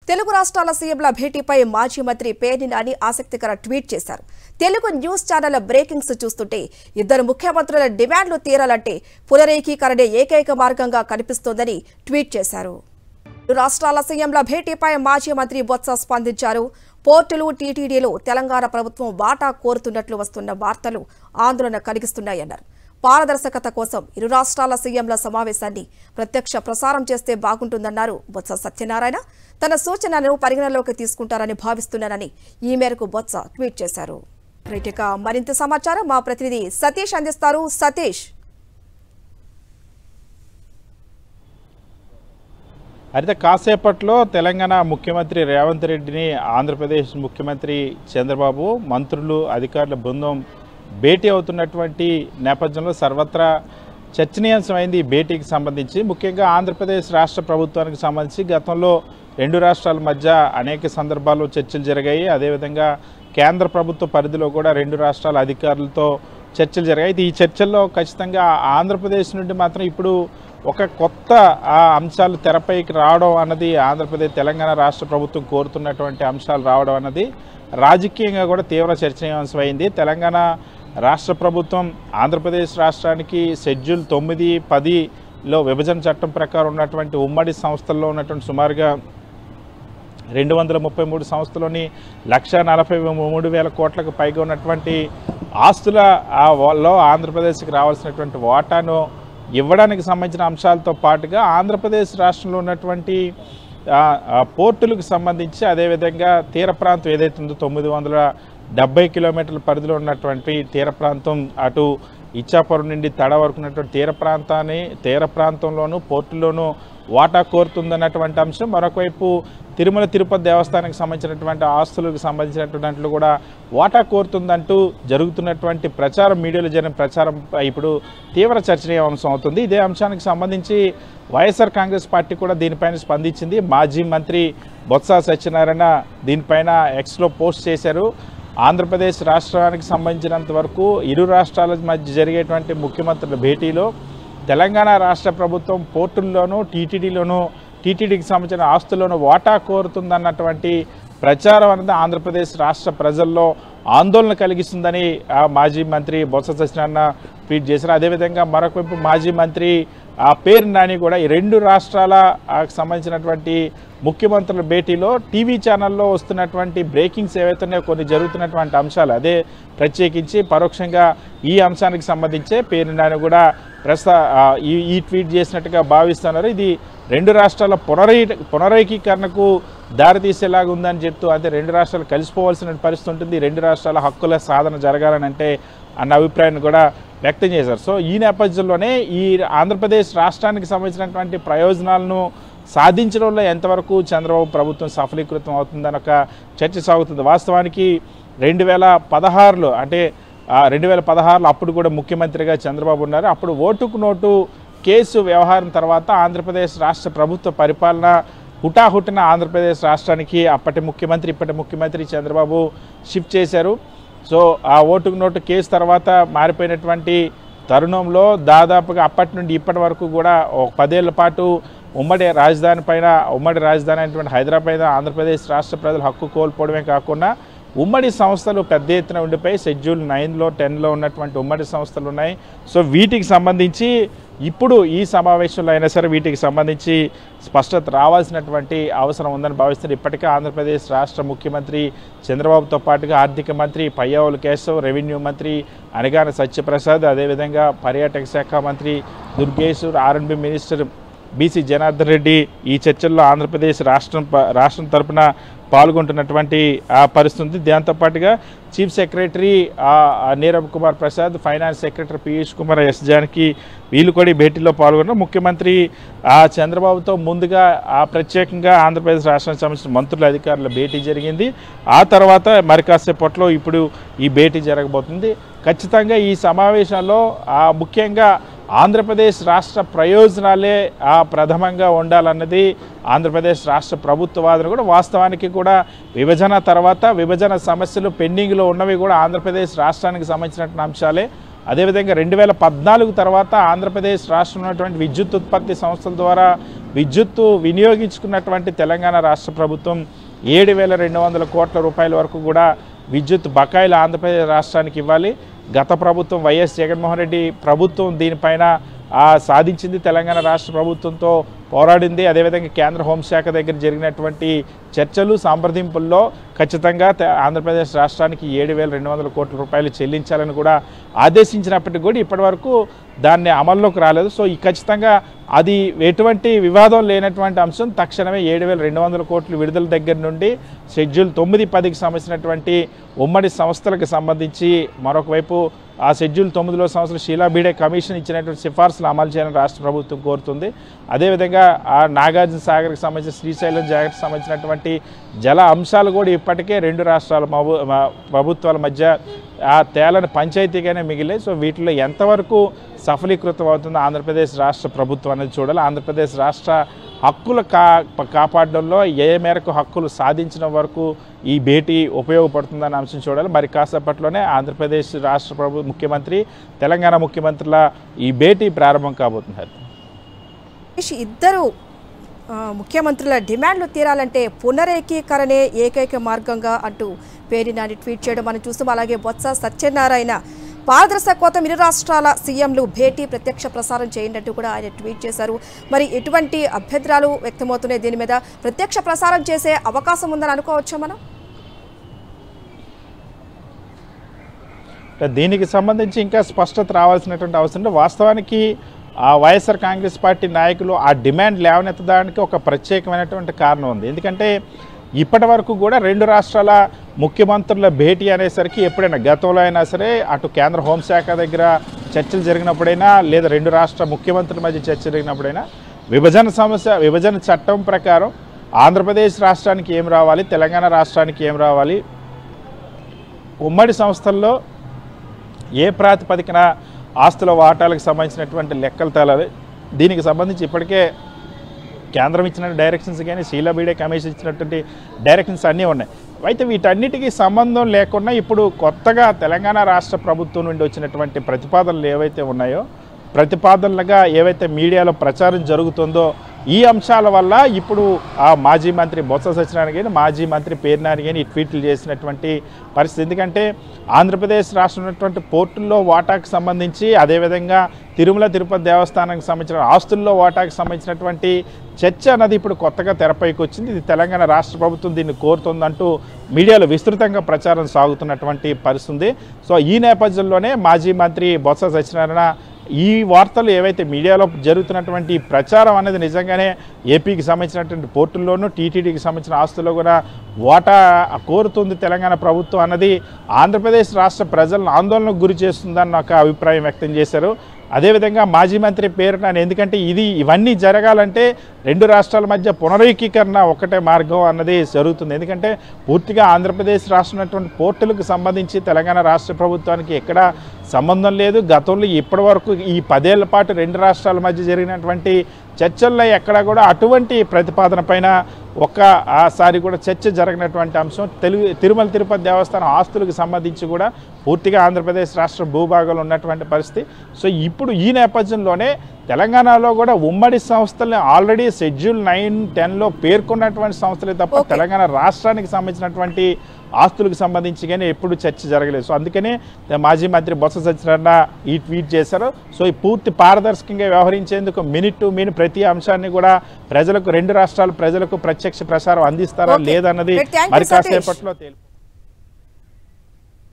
తెలుగు రాష్ట్రాల సీఎంల భేటీపై మాజీ మంత్రి పేర్ని నాని ఆసక్తికర ట్వీట్ చేశారు. తెలుగు న్యూస్ ఛానల్ బ్రేకింగ్స్ చూస్తుంటే ఇద్దరు ముఖ్యమంత్రుల డిమాండ్లు తీరాలంటే పునరేకీకరణే ఏకైక మార్గంగా కనిపిస్తోందని ట్వీట్ చేశారు. రాష్ట్రాల సీఎంల భేటీపై మాజీ మంత్రి బొత్స స్పందించారు. పోర్టులు టీటీడీలో తెలంగాణ ప్రభుత్వం వాటా కోరుతున్నట్లు వస్తున్న వార్తలు ఆందోళన కలిగిస్తున్నాయన్నారు. పారదర్శకత కోసం ఇరు రాష్ట్రాల సీఎంల సమావేశాన్ని ప్రత్యక్ష ప్రసారం చేస్తే బాగుంటుందన్నారు బొత్స సత్యనారాయణ. తన సూచనలను పరిగణలోకి తీసుకుంటారని భావిస్తున్నానని ఈ మేరకు బొత్స ట్వీట్ చేశారు. మరింత సమాచారం మా ప్రతినిధి సతీష్ అందిస్తారు. సతీష్, అయితే కాసేపట్లో తెలంగాణ ముఖ్యమంత్రి రేవంత్ రెడ్డిని ఆంధ్రప్రదేశ్ ముఖ్యమంత్రి చంద్రబాబు మంత్రులు అధికారుల బృందం భేటీ అవుతున్నటువంటి నేపథ్యంలో సర్వత్రా చర్చనీయాంశమైంది. ఈ భేటీకి సంబంధించి ముఖ్యంగా ఆంధ్రప్రదేశ్ రాష్ట్ర ప్రభుత్వానికి సంబంధించి గతంలో రెండు రాష్ట్రాల మధ్య అనేక సందర్భాల్లో చర్చలు జరిగాయి. అదేవిధంగా కేంద్ర ప్రభుత్వ పరిధిలో కూడా రెండు రాష్ట్రాల అధికారులతో చర్చలు జరిగాయి. ఈ చర్చల్లో ఖచ్చితంగా ఆంధ్రప్రదేశ్ నుండి మాత్రం ఇప్పుడు ఒక కొత్త అంశాలు తెరపైకి రావడం అన్నది తెలంగాణ రాష్ట్ర ప్రభుత్వం కోరుతున్నటువంటి అంశాలు రావడం అన్నది రాజకీయంగా కూడా తీవ్ర చర్చనీయాంశమైంది. తెలంగాణ రాష్ట్ర ప్రభుత్వం ఆంధ్రప్రదేశ్ రాష్ట్రానికి షెడ్యూల్ 9, 10లో విభజన చట్టం ప్రకారం ఉన్నటువంటి ఉమ్మడి సంస్థల్లో ఉన్నటువంటి సుమారుగా 233 సంస్థలోని 1,43,000 కోట్లకు పైగా ఉన్నటువంటి ఆస్తులలో ఆంధ్రప్రదేశ్కి రావాల్సినటువంటి వాటాను ఇవ్వడానికి సంబంధించిన అంశాలతో పాటుగా ఆంధ్రప్రదేశ్ రాష్ట్రంలో ఉన్నటువంటి పోర్టులకు సంబంధించి అదేవిధంగా తీర ప్రాంతం ఏదైతే ఉందో 970 కిలోమీటర్ల పరిధిలో ఉన్నటువంటి తీర ప్రాంతం అటు ఇచ్చాపురం నుండి తడ వరకు ఉన్నటువంటి తీర ప్రాంతంలోనూ పోర్టుల్లోనూ వాటా కోరుతుందన్నటువంటి అంశం. మరొకవైపు తిరుమల తిరుపతి దేవస్థానానికి సంబంధించినటువంటి ఆస్తులకు సంబంధించినటువంటి కూడా వాటా కోరుతుందంటూ జరుగుతున్నటువంటి ప్రచారం, మీడియాలో జరిగిన ప్రచారం ఇప్పుడు తీవ్ర చర్చనీయాంశం అవుతుంది. ఇదే అంశానికి సంబంధించి వైఎస్ఆర్ కాంగ్రెస్ పార్టీ కూడా దీనిపైన స్పందించింది. మాజీ మంత్రి బొత్స సత్యనారాయణ దీనిపైన ఎక్స్లో పోస్ట్ చేశారు. ఆంధ్రప్రదేశ్ రాష్ట్రానికి సంబంధించినంత వరకు ఇరు రాష్ట్రాల మధ్య జరిగేటువంటి ముఖ్యమంత్రుల భేటీలో తెలంగాణ రాష్ట్ర ప్రభుత్వం పోర్టుల్లోనూ టీటీడీకి సంబంధించిన ఆస్తుల్లోనూ వాటా కోరుతుందన్నటువంటి ప్రచారం అనేది ఆంధ్రప్రదేశ్ రాష్ట్ర ప్రజల్లో ఆందోళన కలిగిస్తుందని మాజీ మంత్రి బొత్స సత్యనారాయణ ట్వీట్ చేశారు. అదేవిధంగా మరొకవైపు మాజీ మంత్రి పేర్ని నాని కూడా ఈ రెండు రాష్ట్రాలకు సంబంధించినటువంటి ముఖ్యమంత్రుల భేటీలో టీవీ ఛానల్లో వస్తున్నటువంటి బ్రేకింగ్స్ ఏవైతున్నాయో కొన్ని జరుగుతున్నటువంటి అంశాలు అదే ప్రత్యేకించి పరోక్షంగా ఈ అంశానికి సంబంధించే పేర్ని నాని కూడా ఈ ట్వీట్ చేసినట్టుగా భావిస్తున్నారు. ఇది రెండు రాష్ట్రాల పునరేకీకరణకు దారితీసేలాగా ఉందని చెప్తూ అంటే రెండు రాష్ట్రాలు కలిసిపోవాల్సిన పరిస్థితి ఉంటుంది. రెండు రాష్ట్రాల హక్కుల సాధన జరగాలనంటే అన్న అభిప్రాయాన్ని కూడా వ్యక్తం చేశారు. సో ఈ నేపథ్యంలోనే ఈ ఆంధ్రప్రదేశ్ రాష్ట్రానికి సంబంధించినటువంటి ప్రయోజనాలను సాధించడంలో ఎంతవరకు చంద్రబాబు ప్రభుత్వం సఫలీకృతం అవుతుందని ఒక చర్చ సాగుతుంది. వాస్తవానికి 2016లో అంటే 2016లో అప్పుడు కూడా ముఖ్యమంత్రిగా చంద్రబాబు ఉన్నారు. అప్పుడు ఓటుకు నోటు కేసు వ్యవహారం తర్వాత ఆంధ్రప్రదేశ్ రాష్ట్ర ప్రభుత్వ పరిపాలన హుటాహుటిన ఆంధ్రప్రదేశ్ రాష్ట్రానికి అప్పటి ముఖ్యమంత్రి ఇప్పటి ముఖ్యమంత్రి చంద్రబాబు షిఫ్ట్ చేశారు. సో ఆ ఓటుకు నోటు కేసు తర్వాత మారిపోయినటువంటి తరుణంలో దాదాపుగా అప్పటి నుండి ఇప్పటి వరకు కూడా 10 ఏళ్ల పాటు ఉమ్మడి రాజధాని అయినటువంటి హైదరాబాద్ పైన ఆంధ్రప్రదేశ్ రాష్ట్ర ప్రజలు హక్కు కోల్పోవడమే కాకుండా ఉమ్మడి సంస్థలు పెద్ద ఎత్తున ఉండిపోయి షెడ్యూల్ 9లో 10లో ఉన్నటువంటి ఉమ్మడి సంస్థలు ఉన్నాయి. సో వీటికి సంబంధించి ఇప్పుడు ఈ సమావేశంలో అయినా సరే వీటికి సంబంధించి స్పష్టత రావాల్సినటువంటి అవసరం ఉందని భావిస్తున్నారు. ఇప్పటికే ఆంధ్రప్రదేశ్ రాష్ట్ర ముఖ్యమంత్రి చంద్రబాబుతో పాటుగా ఆర్థిక మంత్రి పయ్యావుల కేశవ్, రెవెన్యూ మంత్రి అనగాన సత్యప్రసాద్, అదేవిధంగా పర్యాటక శాఖ మంత్రి దుర్గేష్, ఆర్ఎండ్బి మినిస్టర్ బీసీ జనార్దన్ రెడ్డి ఈ చర్చల్లో ఆంధ్రప్రదేశ్ రాష్ట్రం తరపున పాల్గొంటున్నటువంటి పరిస్థితి. దాంతోపాటుగా chief secretary Neerabh Kumar Prasad, finance secretary Piyush Kumar, S Janaki వీళ్ళు కూడా ఈ భేటీలో పాల్గొన్నారు. ముఖ్యమంత్రి చంద్రబాబుతో ముందుగా ప్రత్యేకంగా ఆంధ్రప్రదేశ్ రాష్ట్రానికి సంబంధించిన మంత్రుల అధికారుల భేటీ జరిగింది. ఆ తర్వాత మరి కాసేపట్లో ఇప్పుడు ఈ భేటీ జరగబోతుంది. ఖచ్చితంగా ఈ సమావేశాల్లో ముఖ్యంగా ఆంధ్రప్రదేశ్ రాష్ట్ర ప్రయోజనాలే ప్రథమంగా ఉండాలన్నది ఆంధ్రప్రదేశ్ రాష్ట్ర ప్రభుత్వ వాదన కూడా. వాస్తవానికి కూడా విభజన తర్వాత విభజన సమస్యలు పెండింగ్లో ఉన్నవి కూడా ఆంధ్రప్రదేశ్ రాష్ట్రానికి సంబంధించినటువంటి అంశాలే. అదేవిధంగా 2014 తర్వాత ఆంధ్రప్రదేశ్ రాష్ట్రంలో ఉన్నటువంటి విద్యుత్ ఉత్పత్తి సంస్థల ద్వారా విద్యుత్తు వినియోగించుకున్నటువంటి తెలంగాణ రాష్ట్ర ప్రభుత్వం 7,200 కోట్ల రూపాయల వరకు కూడా విద్యుత్ బకాయిలు ఆంధ్రప్రదేశ్ రాష్ట్రానికి ఇవ్వాలి. గత ప్రభుత్వం వైఎస్ జగన్మోహన్ రెడ్డి ప్రభుత్వం దీనిపైన సాధించింది. తెలంగాణ రాష్ట్ర ప్రభుత్వంతో పోరాడింది. అదేవిధంగా కేంద్ర హోంశాఖ దగ్గర జరిగినటువంటి చర్చలు సంప్రదింపుల్లో ఖచ్చితంగా ఆంధ్రప్రదేశ్ రాష్ట్రానికి 7,200 కోట్ల రూపాయలు చెల్లించాలని కూడా ఆదేశించినప్పటికీ కూడా ఇప్పటివరకు దాన్ని అమల్లోకి రాలేదు. సో ఈ ఖచ్చితంగా అది ఎటువంటి వివాదం లేనటువంటి అంశం. తక్షణమే 7,200 కోట్లు విడుదల దగ్గర నుండి షెడ్యూల్ 9, 10కి సంబంధించినటువంటి ఉమ్మడి సంస్థలకు సంబంధించి మరొక వైపు ఆ షెడ్యూల్ 9లో సంవత్సరం షీలా బీడే కమిషన్ ఇచ్చినటువంటి సిఫార్సులు అమలు చేయాలని రాష్ట్ర ప్రభుత్వం కోరుతుంది. అదేవిధంగా ఆ నాగార్జున సాగర్కి సంబంధించిన శ్రీశైలం జాగ్రత్తకు సంబంధించినటువంటి జల అంశాలు కూడా ఇప్పటికే రెండు రాష్ట్రాల ప్రభుత్వాల మధ్య ఆ తేలని పంచాయతీగానే మిగిలాయి. సో వీటిలో ఎంతవరకు సఫలీకృతం అవుతుందో ఆంధ్రప్రదేశ్ రాష్ట్ర ప్రభుత్వం అనేది చూడాలి. ఆంధ్రప్రదేశ్ రాష్ట్ర హక్కులు కాపాడడంలో ఏ మేరకు హక్కులు సాధించిన వరకు ఈ భేటీ ఉపయోగపడుతుందన్న అంశం చూడాలి. మరి కాసేపట్లోనే ఆంధ్రప్రదేశ్ రాష్ట్ర ముఖ్యమంత్రి, తెలంగాణ ముఖ్యమంత్రుల ఈ భేటీ ప్రారంభం కాబోతున్నారు. ఇద్దరు ముఖ్యమంత్రుల డిమాండ్లు తీరాలంటే పునరేకీకరణే ఏకైక మార్గంగా అంటూ పేర్ని నాని ట్వీట్ చేయడం మనం చూస్తాం. అలాగే బొత్స సత్యనారాయణ పారదర్శకత ఇరు రాష్ట్రాల సీఎంలు భేటీ ప్రత్యక్ష ప్రసారం చేయండి అంటూ కూడా ఆయన ట్వీట్ చేశారు. మరి ఎటువంటి అభ్యంతరాలు వ్యక్తమవుతున్నాయి? దీని మీద ప్రత్యక్ష ప్రసారం చేసే అవకాశం ఉందని అనుకోవచ్చా మనం? దీనికి సంబంధించి ఇంకా స్పష్టత రావాల్సినటువంటి అవసరం. వాస్తవానికి ఆ వైఎస్ఆర్ కాంగ్రెస్ పార్టీ నాయకులు ఆ డిమాండ్ లేవనెత్తడానికి ఒక ప్రత్యేకమైనటువంటి కారణం ఉంది. ఎందుకంటే ఇప్పటి వరకు కూడా రెండు రాష్ట్రాల ముఖ్యమంత్రుల భేటీ అనేసరికి ఎప్పుడైనా గతంలో అయినా సరే అటు కేంద్ర హోంశాఖ దగ్గర చర్చలు జరిగినప్పుడైనా లేదా రెండు రాష్ట్ర ముఖ్యమంత్రుల మధ్య చర్చ జరిగినప్పుడైనా విభజన చట్టం ప్రకారం ఆంధ్రప్రదేశ్ రాష్ట్రానికి ఏం రావాలి, తెలంగాణ రాష్ట్రానికి ఏం రావాలి, ఉమ్మడి సంస్థల్లో ఏ ప్రాతిపదికన ఆస్తుల వాటాలకు సంబంధించినటువంటి లెక్కలు తేలాలి. దీనికి సంబంధించి ఇప్పటికే కేంద్రం ఇచ్చిన డైరెక్షన్స్ కానీ షీలా బీడే కమిషన్ ఇచ్చినటువంటి డైరెక్షన్స్ అన్నీ ఉన్నాయి. అయితే వీటన్నిటికీ సంబంధం లేకుండా ఇప్పుడు కొత్తగా తెలంగాణ రాష్ట్ర ప్రభుత్వం నుండి వచ్చినటువంటి ప్రతిపాదనలు ఏవైతే ఉన్నాయో, ప్రతిపాదనలుగా ఏవైతే మీడియాలో ప్రచారం జరుగుతుందో ఈ అంశాల వల్ల ఇప్పుడు ఆ మాజీ మంత్రి బొత్స సత్యనారాయణ కానీ మాజీ మంత్రి పేర్ని నాని కానీ ట్వీట్లు చేసినటువంటి పరిస్థితి. ఎందుకంటే ఆంధ్రప్రదేశ్ రాష్ట్రం ఉన్నటువంటి పోర్టుల్లో వాటాకు సంబంధించి, అదేవిధంగా తిరుమల తిరుపతి దేవస్థానానికి సంబంధించిన ఆస్తుల్లో వాటాకు సంబంధించినటువంటి చర్చ అన్నది ఇప్పుడు కొత్తగా తెరపైకి వచ్చింది. ఇది తెలంగాణ రాష్ట్ర ప్రభుత్వం దీన్ని కోరుతుందంటూ మీడియాలో విస్తృతంగా ప్రచారం సాగుతున్నటువంటి పరిస్థితి. సో ఈ నేపథ్యంలోనే మాజీ మంత్రి బొత్స సత్యనారాయణ ఈ వార్తలు ఏవైతే మీడియాలో జరుగుతున్నటువంటి ప్రచారం అనేది నిజంగానే ఏపీకి సంబంధించినటువంటి పోర్టుల్లోనూ టీటీడీకి సంబంధించిన ఆస్తుల్లో కూడా వాటా కోరుతుంది తెలంగాణ ప్రభుత్వం అన్నది ఆంధ్రప్రదేశ్ రాష్ట్ర ప్రజలను ఆందోళనకు గురి చేస్తుందన్న ఒక అభిప్రాయం వ్యక్తం చేశారు. అదేవిధంగా మాజీ మంత్రి పేరు నాని, ఎందుకంటే ఇవన్నీ జరగాలంటే రెండు రాష్ట్రాల మధ్య పునరేకీకరణ ఒకటే మార్గం అన్నది జరుగుతుంది. ఎందుకంటే పూర్తిగా ఆంధ్రప్రదేశ్ రాష్ట్రం ఉన్నటువంటి పోర్టులకు సంబంధించి తెలంగాణ రాష్ట్ర ప్రభుత్వానికి ఎక్కడ సంబంధం లేదు. గతంలో ఇప్పటి వరకు ఈ 10 ఏళ్ల పాటు రెండు రాష్ట్రాల మధ్య జరిగినటువంటి చర్చల్లో ఎక్కడా కూడా అటువంటి ప్రతిపాదన పైన ఒక్కసారి కూడా చర్చ జరగనటువంటి అంశం. తిరుమల తిరుపతి దేవస్థానం ఆస్తులకు సంబంధించి కూడా పూర్తిగా ఆంధ్రప్రదేశ్ రాష్ట్ర భూభాగంలో ఉన్నటువంటి పరిస్థితి. సో ఇప్పుడు ఈ నేపథ్యంలోనే తెలంగాణలో కూడా ఉమ్మడి సంస్థల్ని ఆల్రెడీ షెడ్యూల్ 9, 10లో పేర్కొన్నటువంటి సంస్థలే తప్ప తెలంగాణ రాష్ట్రానికి సంబంధించినటువంటి ఆస్తులకు సంబంధించి కానీ ఎప్పుడు చర్చ జరగలేదు. సో అందుకనే మాజీ మంత్రి బొత్స సత్యనారాయణ ఈ ట్వీట్ చేశారు. సో ఈ పూర్తి పారదర్శకంగా వ్యవహరించేందుకు మినిట్ టు మినిట్ ప్రతి అంశాన్ని కూడా ప్రజలకు, రెండు రాష్ట్రాల ప్రజలకు ప్రత్యక్ష ప్రసారం అందిస్తారా లేదన్నది మరి కాసేపట్లో